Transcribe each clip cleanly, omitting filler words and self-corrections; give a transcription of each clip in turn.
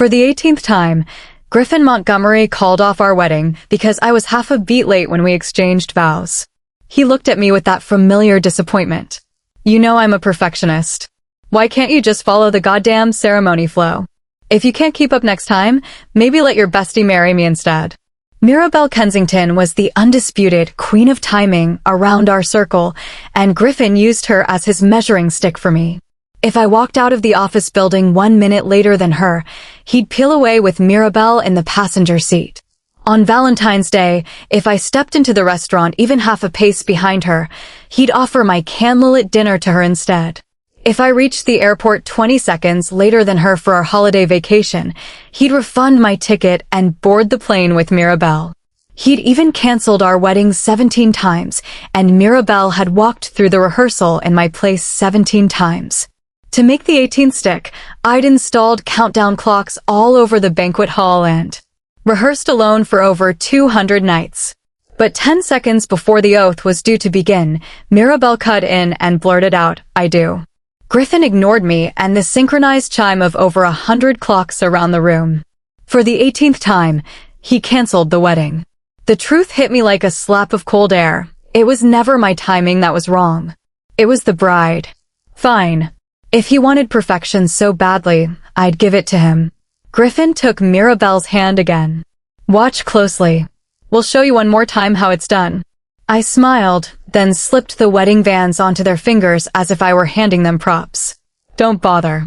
For the 18th time, Griffin Montgomery called off our wedding because I was half a beat late when we exchanged vows. He looked at me with that familiar disappointment. You know I'm a perfectionist. Why can't you just follow the goddamn ceremony flow? If you can't keep up next time, maybe let your bestie marry me instead. Mirabelle Kensington was the undisputed queen of timing around our circle, and Griffin used her as his measuring stick for me. If I walked out of the office building 1 minute later than her, he'd peel away with Mirabelle in the passenger seat. On Valentine's Day, if I stepped into the restaurant even half a pace behind her, he'd offer my candlelit dinner to her instead. If I reached the airport 20 seconds later than her for our holiday vacation, he'd refund my ticket and board the plane with Mirabelle. He'd even canceled our wedding 17 times, and Mirabelle had walked through the rehearsal in my place 17 times. To make the 18th stick, I'd installed countdown clocks all over the banquet hall and rehearsed alone for over 200 nights. But 10 seconds before the oath was due to begin, Mirabelle cut in and blurted out, "I do." Griffin ignored me and the synchronized chime of over 100 clocks around the room. For the 18th time, he canceled the wedding. The truth hit me like a slap of cold air. It was never my timing that was wrong. It was the bride. Fine. If he wanted perfection so badly, I'd give it to him. Griffin took Mirabelle's hand again. Watch closely. We'll show you one more time how it's done. I smiled, then slipped the wedding bands onto their fingers as if I were handing them props. Don't bother.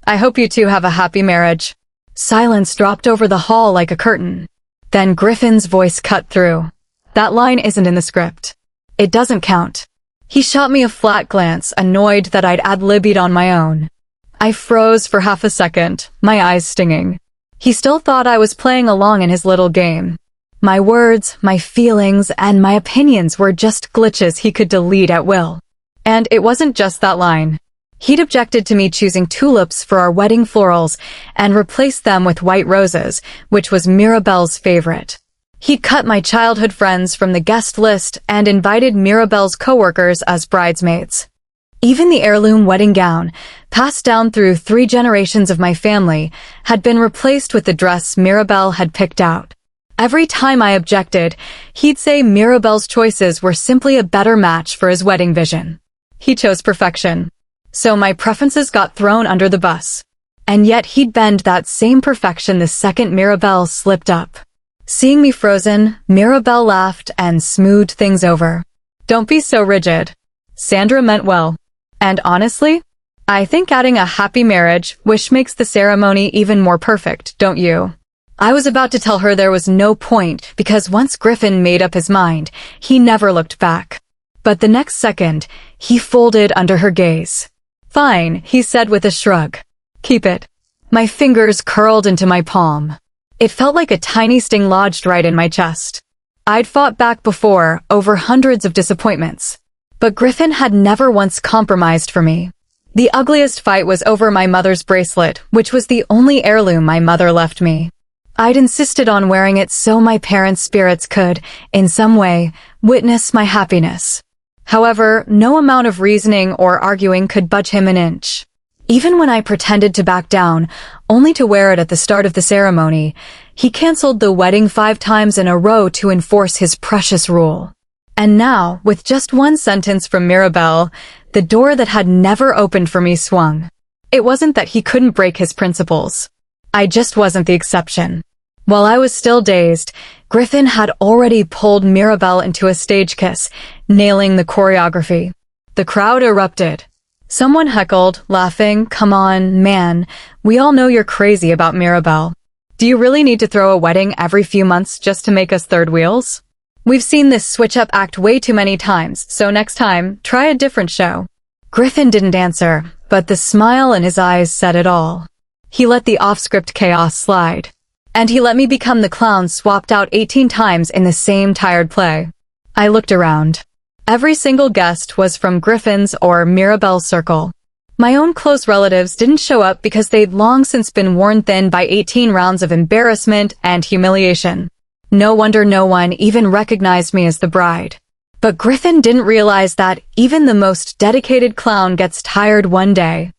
I hope you two have a happy marriage. Silence dropped over the hall like a curtain. Then Griffin's voice cut through. That line isn't in the script. It doesn't count. He shot me a flat glance, annoyed that I'd ad-libbed on my own. I froze for half a second, my eyes stinging. He still thought I was playing along in his little game. My words, my feelings, and my opinions were just glitches he could delete at will. And it wasn't just that line. He'd objected to me choosing tulips for our wedding florals and replaced them with white roses, which was Mirabelle's favorite. He'd cut my childhood friends from the guest list and invited Mirabelle's coworkers as bridesmaids. Even the heirloom wedding gown, passed down through 3 generations of my family, had been replaced with the dress Mirabelle had picked out. Every time I objected, he'd say Mirabelle's choices were simply a better match for his wedding vision. He chose perfection. So my preferences got thrown under the bus. And yet he'd bend that same perfection the second Mirabelle slipped up. Seeing me frozen, Mirabelle laughed and smoothed things over. Don't be so rigid. Sandra meant well. And honestly, I think adding a happy marriage wish makes the ceremony even more perfect, don't you? I was about to tell her there was no point because once Griffin made up his mind, he never looked back. But the next second, he folded under her gaze. Fine, he said with a shrug. Keep it. My fingers curled into my palm. It felt like a tiny sting lodged right in my chest. I'd fought back before, over hundreds of disappointments. But Griffin had never once compromised for me. The ugliest fight was over my mother's bracelet, which was the only heirloom my mother left me. I'd insisted on wearing it so my parents' spirits could, in some way, witness my happiness. However, no amount of reasoning or arguing could budge him an inch. Even when I pretended to back down, only to wear it at the start of the ceremony, he canceled the wedding 5 times in a row to enforce his precious rule. And now, with just one sentence from Mirabelle, the door that had never opened for me swung. It wasn't that he couldn't break his principles. I just wasn't the exception. While I was still dazed, Griffin had already pulled Mirabelle into a stage kiss, nailing the choreography. The crowd erupted. Someone heckled, laughing, "Come on, man, we all know you're crazy about Mirabelle. Do you really need to throw a wedding every few months just to make us third wheels? We've seen this switch-up act way too many times, so next time, try a different show." Griffin didn't answer, but the smile in his eyes said it all. He let the off-script chaos slide. And he let me become the clown swapped out 18 times in the same tired play. I looked around. Every single guest was from Griffin's or Mirabelle's circle. My own close relatives didn't show up because they'd long since been worn thin by 18 rounds of embarrassment and humiliation. No wonder no one even recognized me as the bride. But Griffin didn't realize that even the most dedicated clown gets tired one day.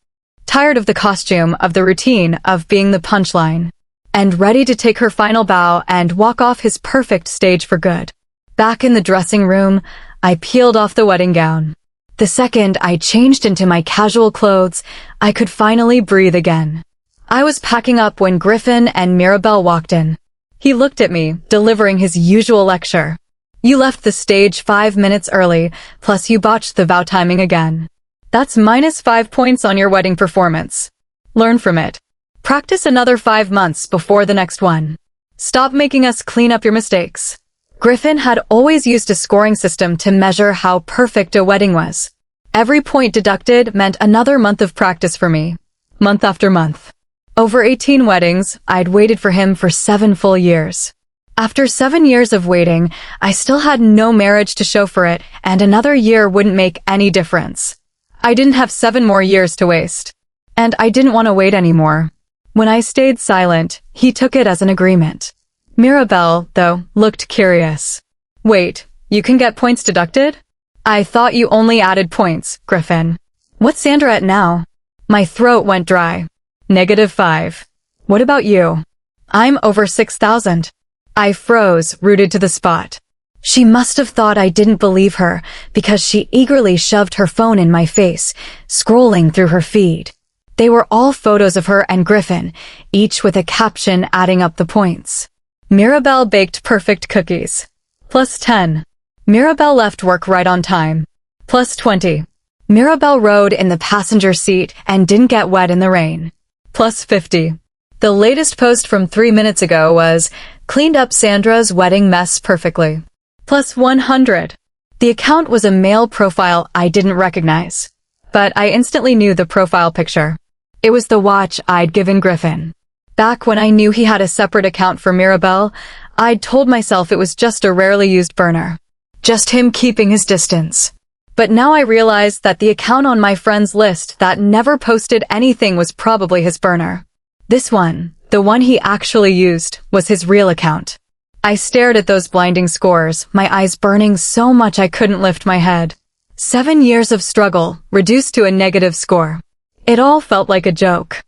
Tired of the costume, of the routine, of being the punchline. and ready to take her final bow and walk off his perfect stage for good. Back in the dressing room, I peeled off the wedding gown. The second I changed into my casual clothes, I could finally breathe again. I was packing up when Griffin and Mirabelle walked in. He looked at me, delivering his usual lecture. You left the stage 5 minutes early, plus you botched the vow timing again. That's -5 points on your wedding performance. Learn from it. Practice another 5 months before the next one. Stop making us clean up your mistakes. Griffin had always used a scoring system to measure how perfect a wedding was. Every point deducted meant another month of practice for me, month after month. Over 18 weddings, I'd waited for him for 7 full years. After 7 years of waiting, I still had no marriage to show for it, and another year wouldn't make any difference. I didn't have 7 more years to waste. And I didn't want to wait anymore. When I stayed silent, he took it as an agreement. Mirabelle, though, looked curious. Wait, you can get points deducted? I thought you only added points, Griffin. What's Sandra at now? My throat went dry. -5. What about you? I'm over 6,000. I froze, rooted to the spot. She must have thought I didn't believe her, because she eagerly shoved her phone in my face, scrolling through her feed. They were all photos of her and Griffin, each with a caption adding up the points. Mirabelle baked perfect cookies. +10. Mirabelle left work right on time. +20. Mirabelle rode in the passenger seat and didn't get wet in the rain. +50. The latest post from 3 minutes ago was, cleaned up Sandra's wedding mess perfectly. +100. The account was a male profile I didn't recognize, but I instantly knew the profile picture. It was the watch I'd given Griffin. Back when I knew he had a separate account for Mirabelle, I'd told myself it was just a rarely used burner. Just him keeping his distance. But now I realized that the account on my friends list that never posted anything was probably his burner. This one, the one he actually used, was his real account. I stared at those blinding scores, my eyes burning so much I couldn't lift my head. 7 years of struggle, reduced to a negative score. It all felt like a joke.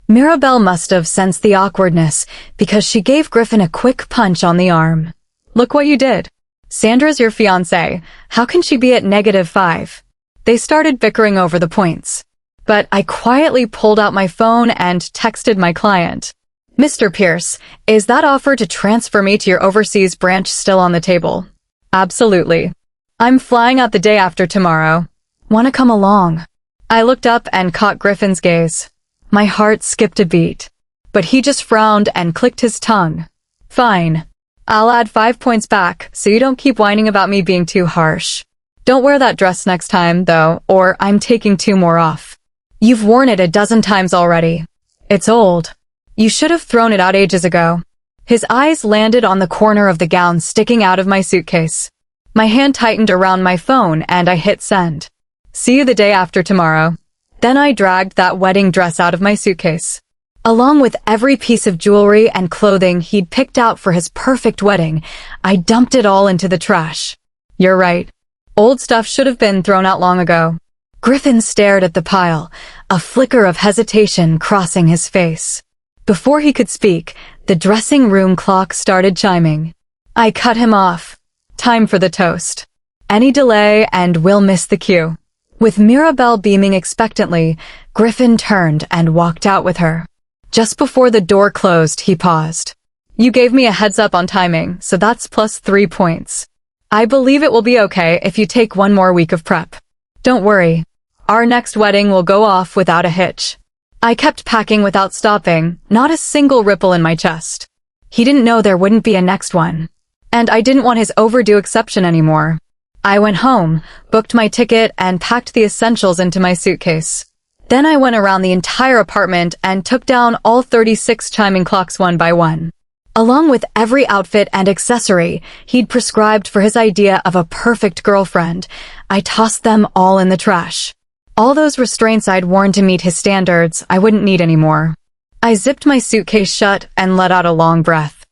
Mirabelle must have sensed the awkwardness, because she gave Griffin a quick punch on the arm. Look what you did. Sandra's your fiancée. How can she be at -5? They started bickering over the points. But I quietly pulled out my phone and texted my client. Mr. Pierce, is that offer to transfer me to your overseas branch still on the table? Absolutely. I'm flying out the day after tomorrow. Want to come along? I looked up and caught Griffin's gaze. My heart skipped a beat. But he just frowned and clicked his tongue. Fine. I'll add 5 points back, so you don't keep whining about me being too harsh. Don't wear that dress next time, though, or I'm taking 2 more off. You've worn it a dozen times already. It's old. You should have thrown it out ages ago. His eyes landed on the corner of the gown sticking out of my suitcase. My hand tightened around my phone and I hit send. See you the day after tomorrow. Then I dragged that wedding dress out of my suitcase. Along with every piece of jewelry and clothing he'd picked out for his perfect wedding, I dumped it all into the trash. You're right. Old stuff should have been thrown out long ago. Griffin stared at the pile, a flicker of hesitation crossing his face. Before he could speak, the dressing room clock started chiming. I cut him off. Time for the toast. Any delay and we'll miss the cue. With Mirabelle beaming expectantly, Griffin turned and walked out with her. Just before the door closed, he paused. You gave me a heads up on timing, so that's +3 points. I believe it will be okay if you take 1 more week of prep. Don't worry. Our next wedding will go off without a hitch. I kept packing without stopping, not a single ripple in my chest. He didn't know there wouldn't be a next one. And I didn't want his overdue exception anymore. I went home, booked my ticket, and packed the essentials into my suitcase. Then I went around the entire apartment and took down all 36 chiming clocks one by one. Along with every outfit and accessory he'd prescribed for his idea of a perfect girlfriend, I tossed them all in the trash. All those restraints I'd worn to meet his standards, I wouldn't need anymore. I zipped my suitcase shut and let out a long breath.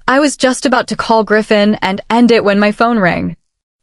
I was just about to call Griffin and end it when my phone rang.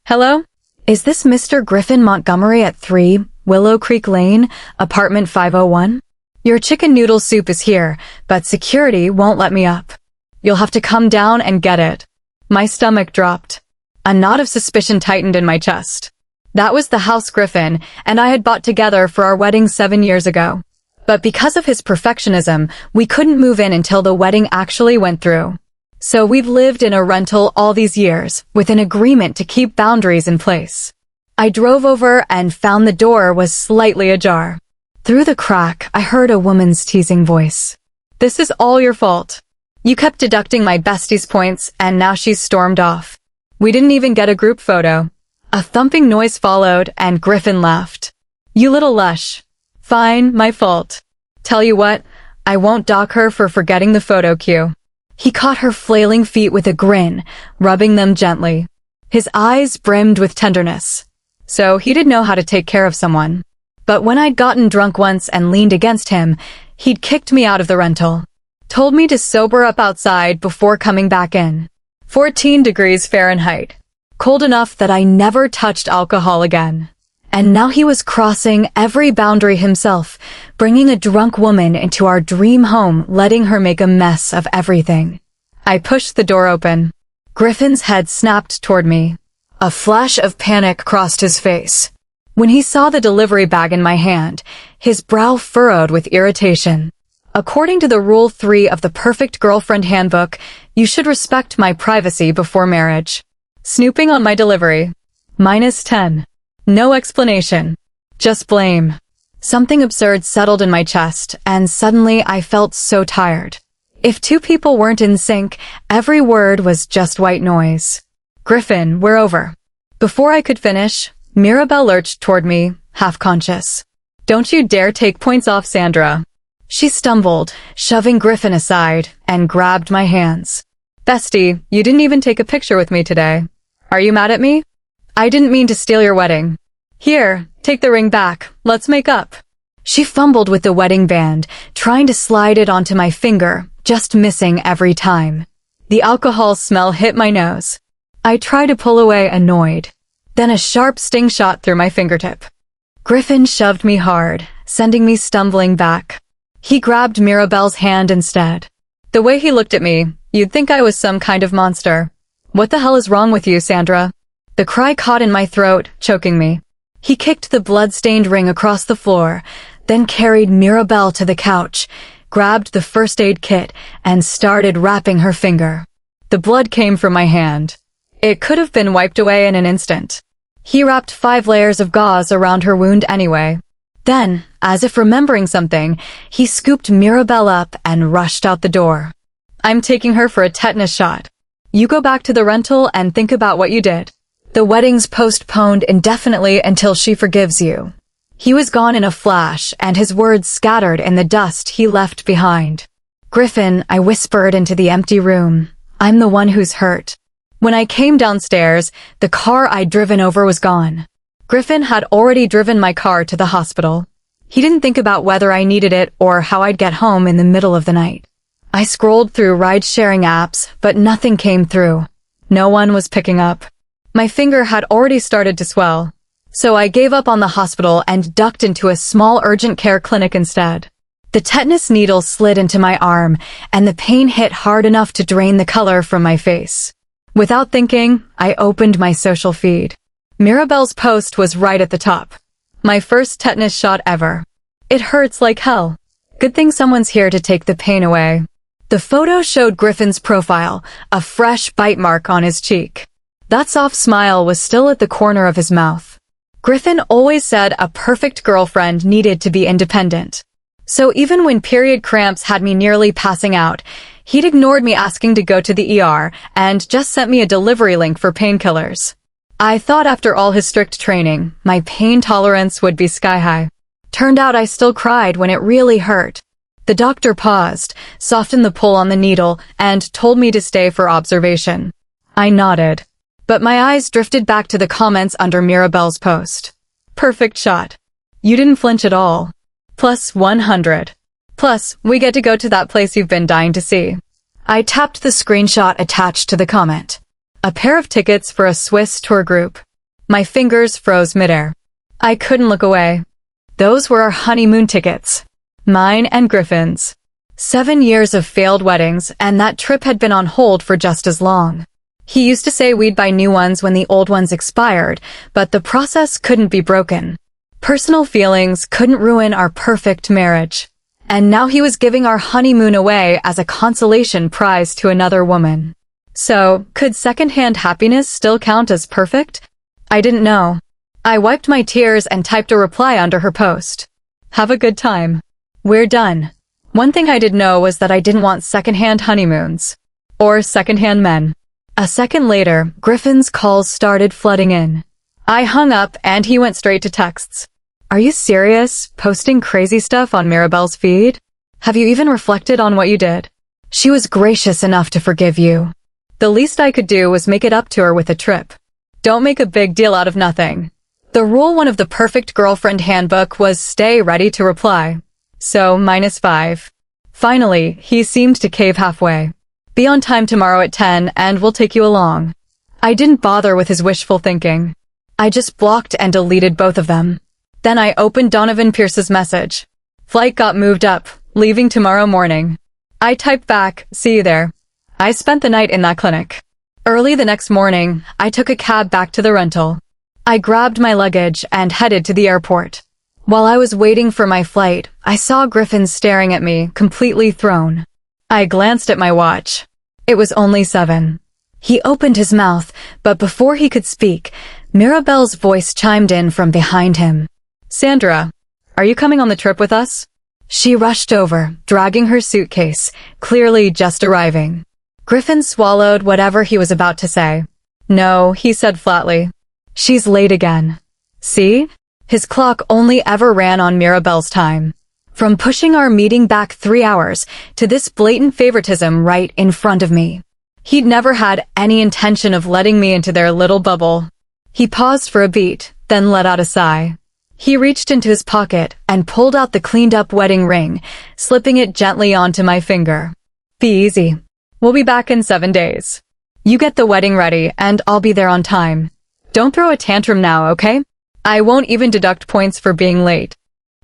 Hello? Is this Mr. Griffin Montgomery at 3 Willow Creek Lane, apartment 501? Your chicken noodle soup is here, but security won't let me up. You'll have to come down and get it. My stomach dropped. A knot of suspicion tightened in my chest. That was the house Griffin and I had bought together for our wedding 7 years ago. But because of his perfectionism, we couldn't move in until the wedding actually went through. So we've lived in a rental all these years, with an agreement to keep boundaries in place. I drove over and found the door was slightly ajar. Through the crack, I heard a woman's teasing voice. "This is all your fault. You kept deducting my bestie's points, and now she's stormed off. We didn't even get a group photo." A thumping noise followed, and Griffin laughed. "You little lush. Fine, my fault. Tell you what, I won't dock her for forgetting the photo cue." He caught her flailing feet with a grin, rubbing them gently. His eyes brimmed with tenderness. So he did know how to take care of someone. But when I'd gotten drunk once and leaned against him, he'd kicked me out of the rental. Told me to sober up outside before coming back in. 14 degrees Fahrenheit. Cold enough that I never touched alcohol again. And now he was crossing every boundary himself, bringing a drunk woman into our dream home, letting her make a mess of everything. I pushed the door open. Griffin's head snapped toward me. A flash of panic crossed his face. When he saw the delivery bag in my hand, his brow furrowed with irritation. According to the Rule 3 of the Perfect Girlfriend Handbook, you should respect my privacy before marriage. Snooping on my delivery. -10. No explanation. Just blame. Something absurd settled in my chest, and suddenly I felt so tired. If two people weren't in sync, every word was just white noise. "Griffin, we're over." Before I could finish, Mirabelle lurched toward me, half-conscious. "Don't you dare take points off Sandra." She stumbled, shoving Griffin aside, and grabbed my hands. "Bestie, you didn't even take a picture with me today. Are you mad at me? I didn't mean to steal your wedding. Here, take the ring back. Let's make up." She fumbled with the wedding band, trying to slide it onto my finger, just missing every time. The alcohol smell hit my nose. I tried to pull away, annoyed. Then a sharp sting shot through my fingertip. Griffin shoved me hard, sending me stumbling back. He grabbed Mirabelle's hand instead. The way he looked at me, you'd think I was some kind of monster. "What the hell is wrong with you, Sandra?" The cry caught in my throat, choking me. He kicked the blood-stained ring across the floor, then carried Mirabelle to the couch, grabbed the first aid kit, and started wrapping her finger. The blood came from my hand. It could have been wiped away in an instant. He wrapped 5 layers of gauze around her wound anyway. Then, as if remembering something, he scooped Mirabelle up and rushed out the door. "I'm taking her for a tetanus shot. You go back to the rental and think about what you did. The wedding's postponed indefinitely until she forgives you." He was gone in a flash, and his words scattered in the dust he left behind. "Griffin," I whispered into the empty room, "I'm the one who's hurt." When I came downstairs, the car I'd driven over was gone. Griffin had already driven my car to the hospital. He didn't think about whether I needed it or how I'd get home in the middle of the night. I scrolled through ride-sharing apps, but nothing came through. No one was picking up. My finger had already started to swell. So I gave up on the hospital and ducked into a small urgent care clinic instead. The tetanus needle slid into my arm, and the pain hit hard enough to drain the color from my face. Without thinking, I opened my social feed. Mirabelle's post was right at the top. My first tetanus shot ever. It hurts like hell. Good thing someone's here to take the pain away. The photo showed Griffin's profile, a fresh bite mark on his cheek. That soft smile was still at the corner of his mouth. Griffin always said a perfect girlfriend needed to be independent. So even when period cramps had me nearly passing out, he'd ignored me asking to go to the ER and just sent me a delivery link for painkillers. I thought after all his strict training, my pain tolerance would be sky-high. Turned out I still cried when it really hurt. The doctor paused, softened the pull on the needle, and told me to stay for observation. I nodded. But my eyes drifted back to the comments under Mirabelle's post. "Perfect shot. You didn't flinch at all. Plus 100. Plus, we get to go to that place you've been dying to see." I tapped the screenshot attached to the comment. A pair of tickets for a Swiss tour group. My fingers froze midair. I couldn't look away. Those were our honeymoon tickets. Mine and Griffin's. 7 years of failed weddings, and that trip had been on hold for just as long. He used to say we'd buy new ones when the old ones expired, but the process couldn't be broken. Personal feelings couldn't ruin our perfect marriage. And now he was giving our honeymoon away as a consolation prize to another woman. So, could second-hand happiness still count as perfect? I didn't know. I wiped my tears and typed a reply under her post. Have a good time. We're done. One thing I did know was that I didn't want second-hand honeymoons. Or second-hand men. A second later, Griffin's calls started flooding in. I hung up and he went straight to texts. Are you serious? Posting crazy stuff on Mirabelle's feed? Have you even reflected on what you did? She was gracious enough to forgive you. The least I could do was make it up to her with a trip. Don't make a big deal out of nothing. The rule one of the perfect girlfriend handbook was stay ready to reply. So, -5. Finally, he seemed to cave halfway. Be on time tomorrow at 10 and we'll take you along. I didn't bother with his wishful thinking. I just blocked and deleted both of them. Then I opened Donovan Pierce's message. Flight got moved up, leaving tomorrow morning. I typed back, see you there. I spent the night in that clinic. Early the next morning, I took a cab back to the rental. I grabbed my luggage and headed to the airport. While I was waiting for my flight, I saw Griffin staring at me, completely thrown. I glanced at my watch. It was only 7. He opened his mouth, but before he could speak, Mirabelle's voice chimed in from behind him. Sandra, are you coming on the trip with us? She rushed over, dragging her suitcase, clearly just arriving. Griffin swallowed whatever he was about to say. No, he said flatly. She's late again. See? His clock only ever ran on Mirabelle's time. From pushing our meeting back 3 hours to this blatant favoritism right in front of me. He'd never had any intention of letting me into their little bubble. He paused for a beat, then let out a sigh. He reached into his pocket and pulled out the cleaned-up wedding ring, slipping it gently onto my finger. Be easy. We'll be back in 7 days. You get the wedding ready and I'll be there on time. Don't throw a tantrum now, okay? I won't even deduct points for being late.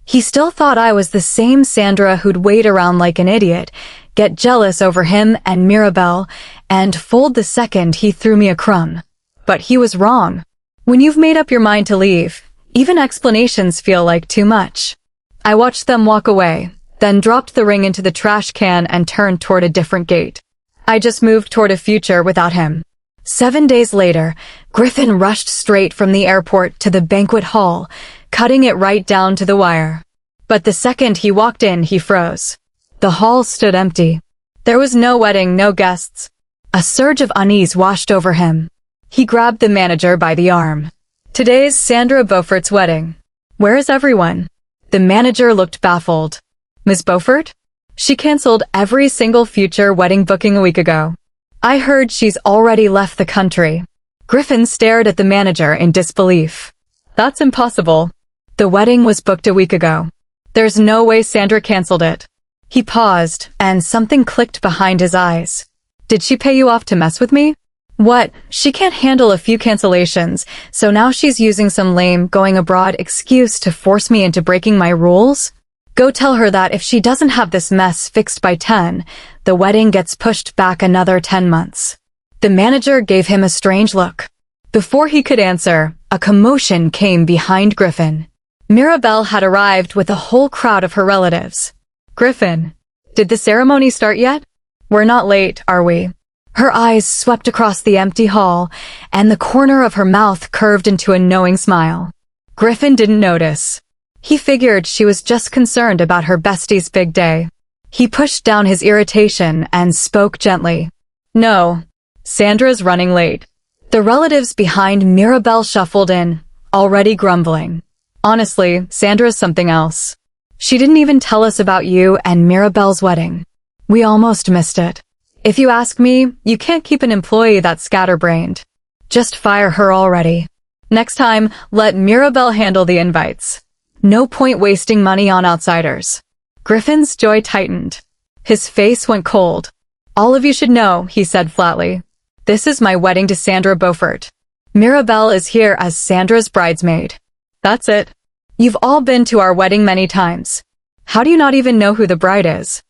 He still thought I was the same Sandra who'd wait around like an idiot, get jealous over him and Mirabelle, and fold the second he threw me a crumb. But he was wrong. When you've made up your mind to leave, even explanations feel like too much. I watched them walk away, then dropped the ring into the trash can and turned toward a different gate. I just moved toward a future without him. 7 days later, Griffin rushed straight from the airport to the banquet hall, cutting it right down to the wire. But the second he walked in, he froze. The hall stood empty. There was no wedding, no guests. A surge of unease washed over him. He grabbed the manager by the arm. Today's Sandra Beaufort's wedding. Where is everyone? The manager looked baffled. Ms. Beaufort? She canceled every single future wedding booking a week ago. I heard she's already left the country. Griffin stared at the manager in disbelief. That's impossible. The wedding was booked a week ago. There's no way Sandra canceled it. He paused, and something clicked behind his eyes. Did she pay you off to mess with me? What? She can't handle a few cancellations, so now she's using some lame going abroad excuse to force me into breaking my rules? Go tell her that if she doesn't have this mess fixed by 10, the wedding gets pushed back another 10 months. The manager gave him a strange look. Before he could answer, a commotion came behind Griffin. Mirabelle had arrived with a whole crowd of her relatives. Griffin, did the ceremony start yet? We're not late, are we? Her eyes swept across the empty hall, and the corner of her mouth curved into a knowing smile. Griffin didn't notice. He figured she was just concerned about her bestie's big day. He pushed down his irritation and spoke gently. No, Sandra's running late. The relatives behind Mirabelle shuffled in, already grumbling. Honestly, Sandra's something else. She didn't even tell us about you and Mirabelle's wedding. We almost missed it. If you ask me, you can't keep an employee that's scatterbrained. Just fire her already. Next time, let Mirabelle handle the invites. No point wasting money on outsiders. Griffin's jaw tightened. His face went cold. All of you should know, he said flatly. This is my wedding to Sandra Beaufort. Mirabelle is here as Sandra's bridesmaid. That's it. You've all been to our wedding many times. How do you not even know who the bride is?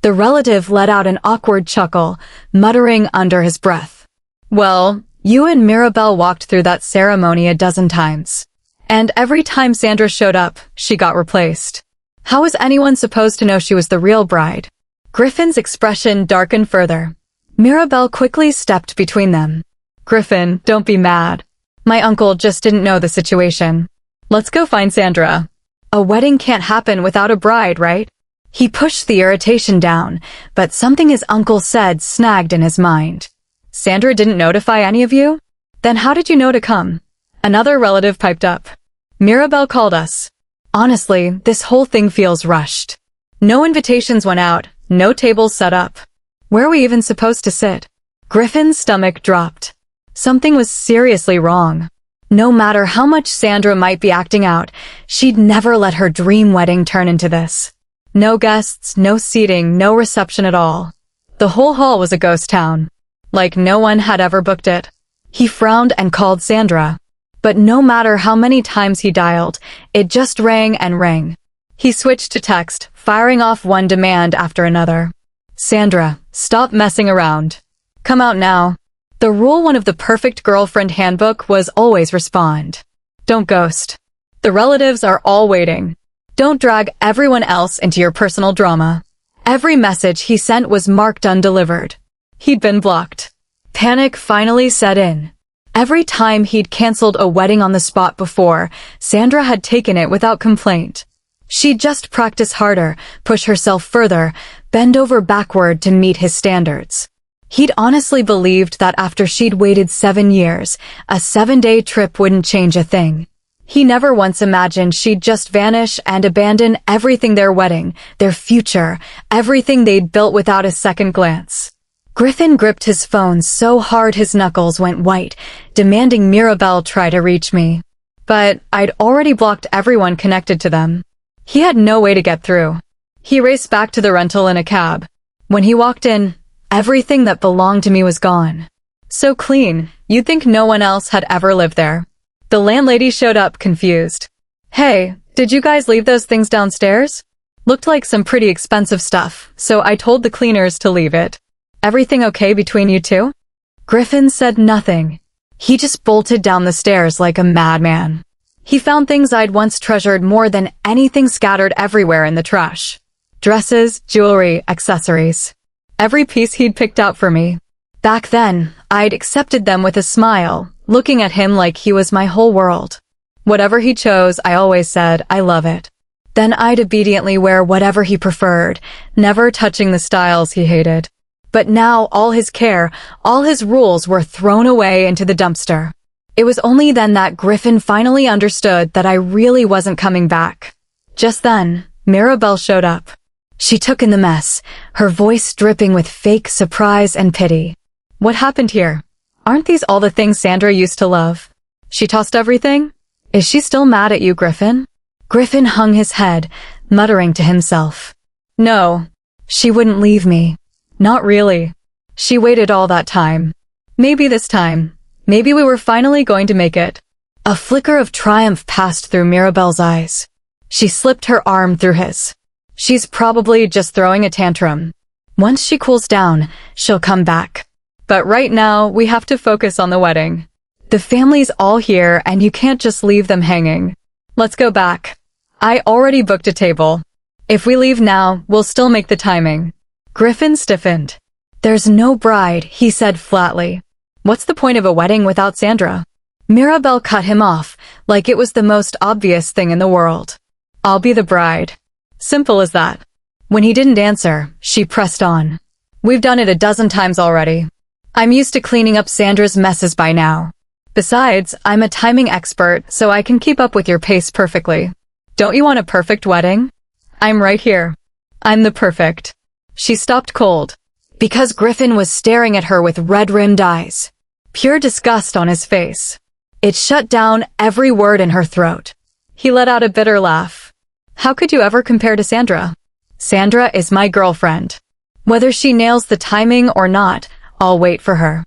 The relative let out an awkward chuckle, muttering under his breath. Well, you and Mirabelle walked through that ceremony a dozen times. And every time Sandra showed up, she got replaced. How was anyone supposed to know she was the real bride? Griffin's expression darkened further. Mirabelle quickly stepped between them. Griffin, don't be mad. My uncle just didn't know the situation. Let's go find Sandra. A wedding can't happen without a bride, right? He pushed the irritation down, but something his uncle said snagged in his mind. Sandra didn't notify any of you? Then how did you know to come? Another relative piped up. Mirabelle called us. Honestly, this whole thing feels rushed. No invitations went out, no tables set up. Where are we even supposed to sit? Griffin's stomach dropped. Something was seriously wrong. No matter how much Sandra might be acting out, she'd never let her dream wedding turn into this. No guests, no seating, no reception at all. The whole hall was a ghost town. Like no one had ever booked it. He frowned and called Sandra. But no matter how many times he dialed, it just rang and rang. He switched to text, firing off one demand after another. Sandra, stop messing around. Come out now. The rule one of the perfect girlfriend handbook was always respond. Don't ghost. The relatives are all waiting. Don't drag everyone else into your personal drama. Every message he sent was marked undelivered. He'd been blocked. Panic finally set in. Every time he'd canceled a wedding on the spot before, Sandra had taken it without complaint. She'd just practice harder, push herself further, bend over backward to meet his standards. He'd honestly believed that after she'd waited 7 years, a 7-day trip wouldn't change a thing. He never once imagined she'd just vanish and abandon everything: their wedding, their future, everything they'd built without a second glance. Griffin gripped his phone so hard his knuckles went white, demanding Mirabelle try to reach me. But I'd already blocked everyone connected to them. He had no way to get through. He raced back to the rental in a cab. When he walked in, everything that belonged to me was gone. So clean, you'd think no one else had ever lived there. The landlady showed up, confused. Hey, did you guys leave those things downstairs? Looked like some pretty expensive stuff, so I told the cleaners to leave it. Everything okay between you two? Griffin said nothing. He just bolted down the stairs like a madman. He found things I'd once treasured more than anything scattered everywhere in the trash. Dresses, jewelry, accessories. Every piece he'd picked out for me. Back then, I'd accepted them with a smile, looking at him like he was my whole world. Whatever he chose, I always said, I love it. Then I'd obediently wear whatever he preferred, never touching the styles he hated. But now all his care, all his rules were thrown away into the dumpster. It was only then that Griffin finally understood that I really wasn't coming back. Just then, Mirabelle showed up. She took in the mess, her voice dripping with fake surprise and pity. What happened here? Aren't these all the things Sandra used to love? She tossed everything? Is she still mad at you, Griffin? Griffin hung his head, muttering to himself. No, she wouldn't leave me. Not really. She waited all that time. Maybe this time. Maybe we were finally going to make it. A flicker of triumph passed through Mirabelle's eyes. She slipped her arm through his. She's probably just throwing a tantrum. Once she cools down, she'll come back. But right now, we have to focus on the wedding. The family's all here and you can't just leave them hanging. Let's go back. I already booked a table. If we leave now, we'll still make the timing. Griffin stiffened. There's no bride, he said flatly. What's the point of a wedding without Sandra? Mirabelle cut him off, like it was the most obvious thing in the world. I'll be the bride. Simple as that. When he didn't answer, she pressed on. We've done it a dozen times already. I'm used to cleaning up Sandra's messes by now. Besides, I'm a timing expert, so I can keep up with your pace perfectly. Don't you want a perfect wedding? I'm right here. I'm the perfect. She stopped cold, because Griffin was staring at her with red-rimmed eyes. Pure disgust on his face. It shut down every word in her throat. He let out a bitter laugh. How could you ever compare to Sandra? Sandra is my girlfriend. Whether she nails the timing or not, I'll wait for her.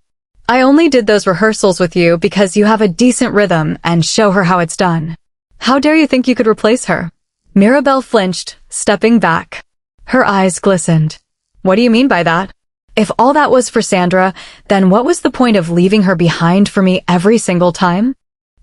I only did those rehearsals with you because you have a decent rhythm and show her how it's done. How dare you think you could replace her? Mirabelle flinched, stepping back. Her eyes glistened. What do you mean by that? If all that was for Sandra, then what was the point of leaving her behind for me every single time?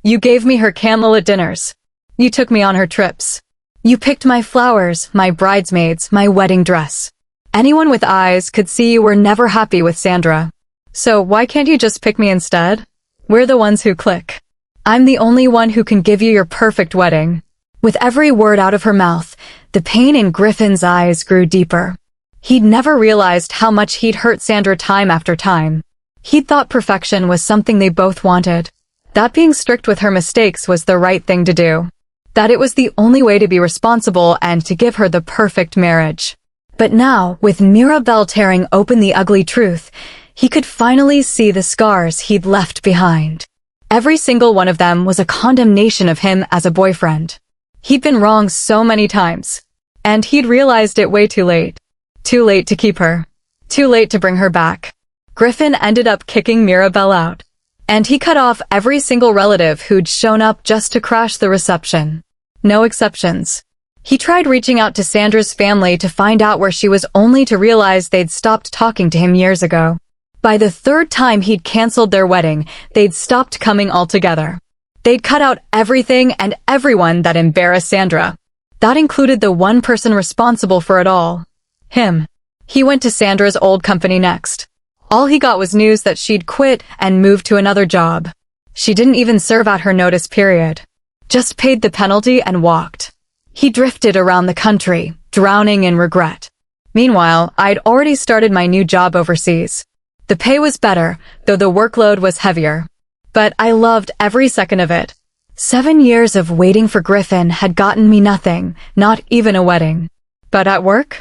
You gave me her candlelit dinners. You took me on her trips. You picked my flowers, my bridesmaids, my wedding dress. Anyone with eyes could see you were never happy with Sandra. So why can't you just pick me instead? We're the ones who click. I'm the only one who can give you your perfect wedding. With every word out of her mouth, the pain in Griffin's eyes grew deeper. He'd never realized how much he'd hurt Sandra time after time. He'd thought perfection was something they both wanted. That being strict with her mistakes was the right thing to do. That it was the only way to be responsible and to give her the perfect marriage. But now, with Mirabelle tearing open the ugly truth, he could finally see the scars he'd left behind. Every single one of them was a condemnation of him as a boyfriend. He'd been wrong so many times. And he'd realized it way too late. Too late to keep her. Too late to bring her back. Griffin ended up kicking Mirabelle out. And he cut off every single relative who'd shown up just to crash the reception. No exceptions. He tried reaching out to Sandra's family to find out where she was, only to realize they'd stopped talking to him years ago. By the third time he'd canceled their wedding, they'd stopped coming altogether. They'd cut out everything and everyone that embarrassed Sandra. That included the one person responsible for it all. Him. He went to Sandra's old company next. All he got was news that she'd quit and moved to another job. She didn't even serve out her notice period. Just paid the penalty and walked. He drifted around the country, drowning in regret. Meanwhile, I'd already started my new job overseas. The pay was better, though the workload was heavier. But I loved every second of it. 7 years of waiting for Griffin had gotten me nothing, not even a wedding. But at work,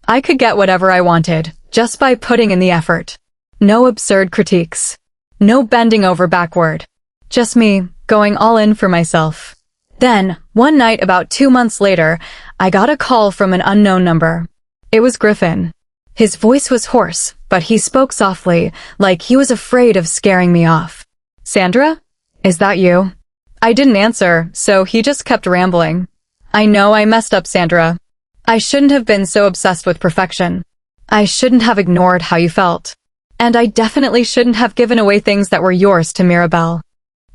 I could get whatever I wanted, just by putting in the effort. No absurd critiques. No bending over backward. Just me, going all in for myself. Then, one night about 2 months later, I got a call from an unknown number. It was Griffin. His voice was hoarse, but he spoke softly, like he was afraid of scaring me off. Sandra? Is that you? I didn't answer, so he just kept rambling. I know I messed up, Sandra. I shouldn't have been so obsessed with perfection. I shouldn't have ignored how you felt. And I definitely shouldn't have given away things that were yours to Mirabelle.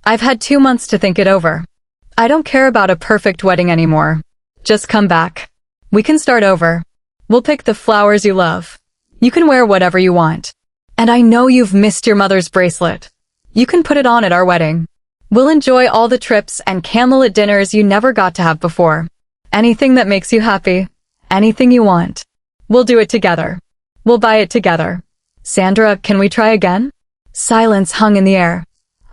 I've had 2 months to think it over. I don't care about a perfect wedding anymore. Just come back. We can start over. We'll pick the flowers you love. You can wear whatever you want. And I know you've missed your mother's bracelet. You can put it on at our wedding. We'll enjoy all the trips and candlelit dinners you never got to have before. Anything that makes you happy. Anything you want. We'll do it together. We'll buy it together. Sandra, can we try again? Silence hung in the air.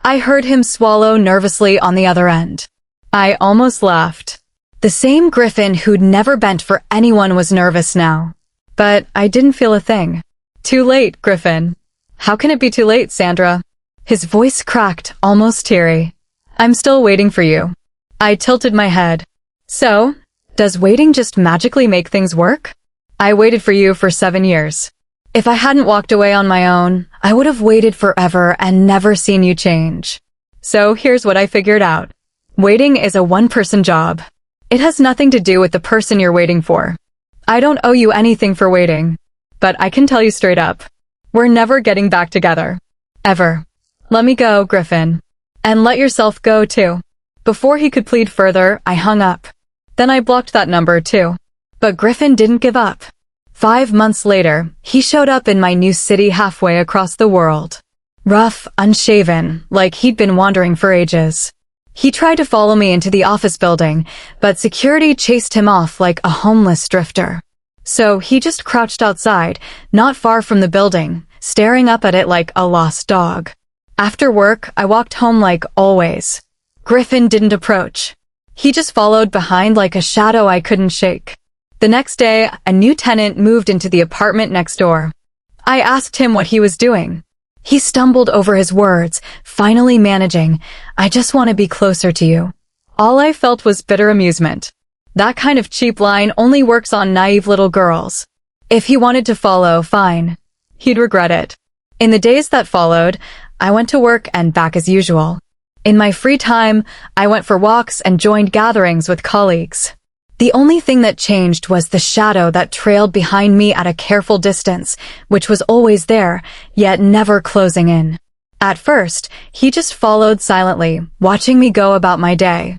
I heard him swallow nervously on the other end. I almost laughed. The same Griffin who'd never bent for anyone was nervous now. But I didn't feel a thing. Too late, Griffin. How can it be too late, Sandra? His voice cracked, almost teary. I'm still waiting for you. I tilted my head. So, does waiting just magically make things work? I waited for you for 7 years. If I hadn't walked away on my own, I would have waited forever and never seen you change. So here's what I figured out. Waiting is a one-person job. It has nothing to do with the person you're waiting for. I don't owe you anything for waiting. But I can tell you straight up. We're never getting back together. Ever. Let me go, Griffin. And let yourself go, too. Before he could plead further, I hung up. Then I blocked that number, too. But Griffin didn't give up. 5 months later, he showed up in my new city halfway across the world. Rough, unshaven, like he'd been wandering for ages. He tried to follow me into the office building, but security chased him off like a homeless drifter. So he just crouched outside, not far from the building, staring up at it like a lost dog. After work, I walked home like always. Griffin didn't approach. He just followed behind like a shadow I couldn't shake. The next day, a new tenant moved into the apartment next door. I asked him what he was doing. He stumbled over his words, finally managing, I just want to be closer to you. All I felt was bitter amusement. That kind of cheap line only works on naive little girls. If he wanted to follow, fine. He'd regret it. In the days that followed, I went to work and back as usual. In my free time, I went for walks and joined gatherings with colleagues. The only thing that changed was the shadow that trailed behind me at a careful distance, which was always there, yet never closing in. At first, he just followed silently, watching me go about my day.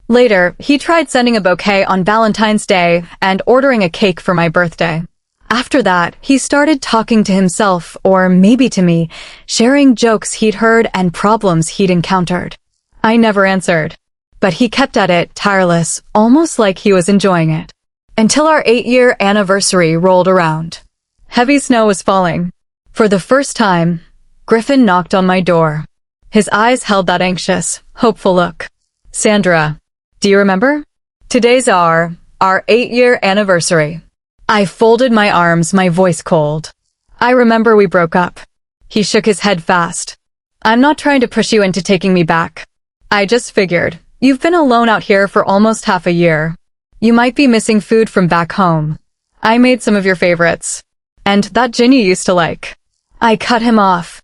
Later, he tried sending a bouquet on Valentine's Day and ordering a cake for my birthday. After that, he started talking to himself, or maybe to me, sharing jokes he'd heard and problems he'd encountered. I never answered. But he kept at it, tireless, almost like he was enjoying it. Until our 8-year anniversary rolled around. Heavy snow was falling. For the first time, Griffin knocked on my door. His eyes held that anxious, hopeful look. "Sandra, do you remember? Today's our 8-year anniversary." I folded my arms, my voice cold. "I remember we broke up." He shook his head fast. "I'm not trying to push you into taking me back. I just figured, you've been alone out here for almost half a year. You might be missing food from back home. I made some of your favorites. And that gin you used to like." I cut him off.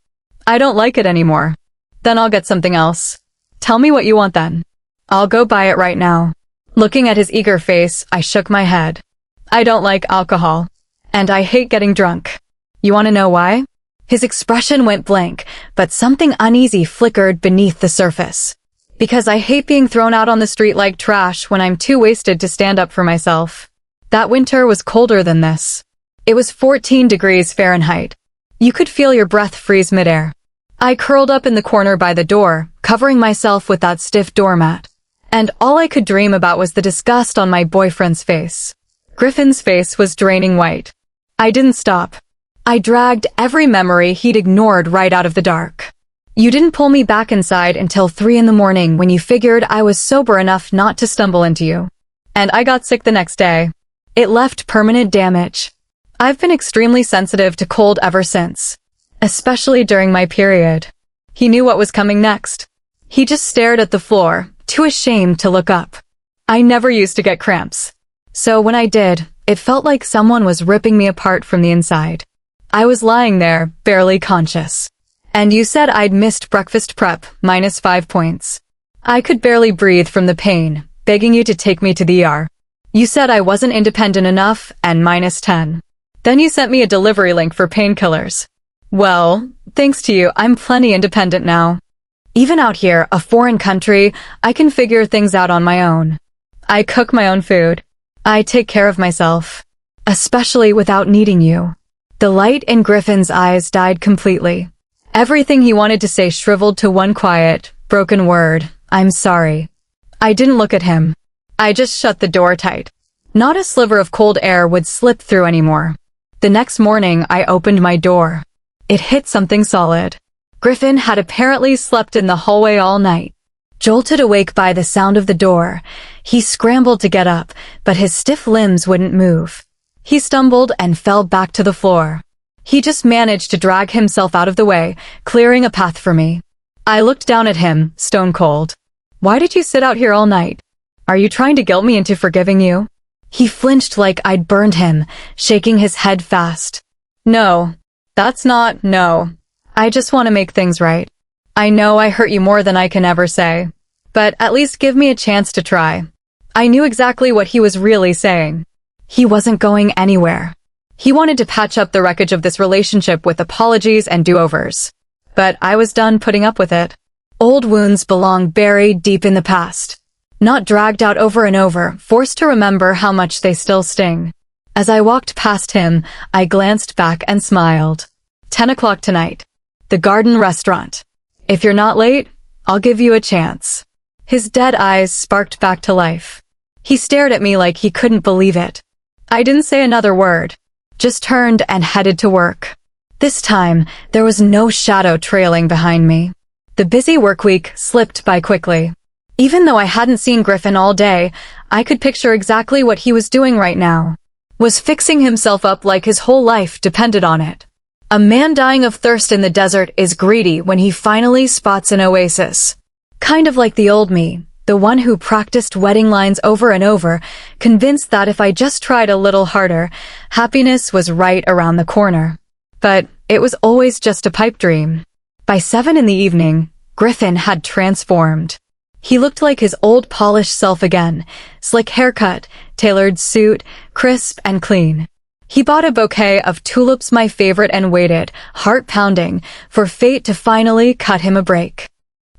"I don't like it anymore." "Then I'll get something else." "Tell me what you want then." "I'll go buy it right now." Looking at his eager face, I shook my head. "I don't like alcohol. And I hate getting drunk." "You want to know why?" His expression went blank, but something uneasy flickered beneath the surface. "Because I hate being thrown out on the street like trash when I'm too wasted to stand up for myself. That winter was colder than this. It was 14 degrees Fahrenheit. You could feel your breath freeze midair." I curled up in the corner by the door, covering myself with that stiff doormat. And all I could dream about was the disgust on my boyfriend's face. Griffin's face was draining white. I didn't stop. I dragged every memory he'd ignored right out of the dark. "You didn't pull me back inside until 3 in the morning when you figured I was sober enough not to stumble into you. And I got sick the next day. It left permanent damage. I've been extremely sensitive to cold ever since, especially during my period." He knew what was coming next. He just stared at the floor, too ashamed to look up. I never used to get cramps. So when I did, it felt like someone was ripping me apart from the inside. I was lying there, barely conscious. "And you said I'd missed breakfast prep, -5 points. I could barely breathe from the pain, begging you to take me to the ER. You said I wasn't independent enough, and -10. Then you sent me a delivery link for painkillers. Well, thanks to you, I'm plenty independent now. Even out here, a foreign country, I can figure things out on my own. I cook my own food. I take care of myself. Especially without needing you." The light in Griffin's eyes died completely. Everything he wanted to say shriveled to one quiet, broken word: "I'm sorry." I didn't look at him. I just shut the door tight. Not a sliver of cold air would slip through anymore. The next morning, I opened my door. It hit something solid. Griffin had apparently slept in the hallway all night. Jolted awake by the sound of the door, he scrambled to get up, but his stiff limbs wouldn't move. He stumbled and fell back to the floor. He just managed to drag himself out of the way, clearing a path for me. I looked down at him, stone cold. "Why did you sit out here all night? Are you trying to guilt me into forgiving you?" He flinched like I'd burned him, shaking his head fast. "No, no. I just want to make things right. I know I hurt you more than I can ever say. But at least give me a chance to try." I knew exactly what he was really saying. He wasn't going anywhere. He wanted to patch up the wreckage of this relationship with apologies and do-overs. But I was done putting up with it. Old wounds belong buried deep in the past. Not dragged out over and over, forced to remember how much they still sting. As I walked past him, I glanced back and smiled. 10 o'clock tonight. The Garden Restaurant. If you're not late, I'll give you a chance. His dead eyes sparked back to life. He stared at me like he couldn't believe it. I didn't say another word, just turned and headed to work. This time, there was no shadow trailing behind me. The busy work week slipped by quickly. Even though I hadn't seen Griffin all day, I could picture exactly what he was doing right now. Was fixing himself up like his whole life depended on it. A man dying of thirst in the desert is greedy when he finally spots an oasis. Kind of like the old me, the one who practiced wedding lines over and over, convinced that if I just tried a little harder, happiness was right around the corner. But it was always just a pipe dream. By 7 in the evening, Griffin had transformed. He looked like his old polished self again, slick haircut, tailored suit, crisp and clean. He bought a bouquet of tulips, my favorite, and waited, heart-pounding, for fate to finally cut him a break.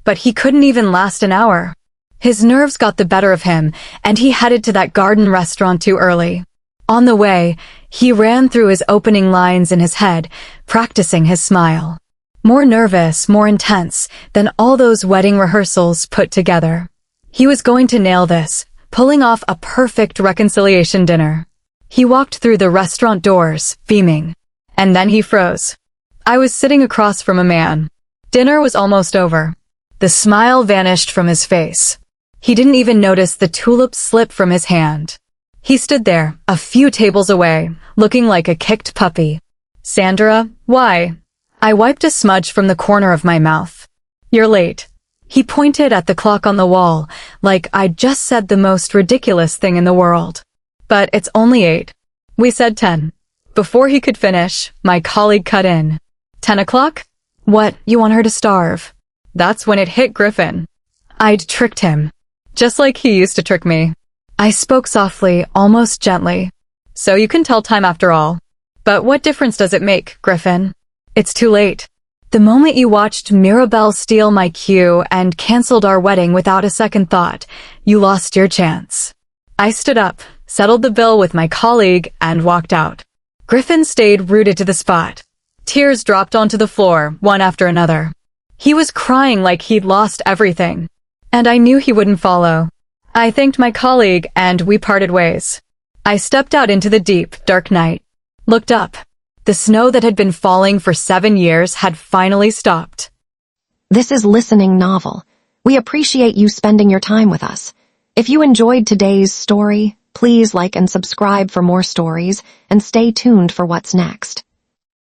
But he couldn't even last an hour. His nerves got the better of him, and he headed to that garden restaurant too early. On the way, he ran through his opening lines in his head, practicing his smile. More nervous, more intense than all those wedding rehearsals put together. He was going to nail this, pulling off a perfect reconciliation dinner. He walked through the restaurant doors, beaming. And then he froze. I was sitting across from a man. Dinner was almost over. The smile vanished from his face. He didn't even notice the tulips slip from his hand. He stood there, a few tables away, looking like a kicked puppy. Sandra, why? I wiped a smudge from the corner of my mouth. You're late. He pointed at the clock on the wall, like I'd just said the most ridiculous thing in the world. But it's only 8. We said 10. Before he could finish, my colleague cut in. 10 o'clock? What, you want her to starve? That's when it hit Griffin. I'd tricked him. Just like he used to trick me. I spoke softly, almost gently. So you can tell time after all. But what difference does it make, Griffin? It's too late. The moment you watched Mirabelle steal my cue and canceled our wedding without a second thought, you lost your chance. I stood up, settled the bill with my colleague, and walked out. Griffin stayed rooted to the spot. Tears dropped onto the floor, one after another. He was crying like he'd lost everything. And I knew he wouldn't follow. I thanked my colleague, and we parted ways. I stepped out into the deep, dark night. Looked up. The snow that had been falling for 7 years had finally stopped. This is Listening Novel. We appreciate you spending your time with us. If you enjoyed today's story, please like and subscribe for more stories, and stay tuned for what's next.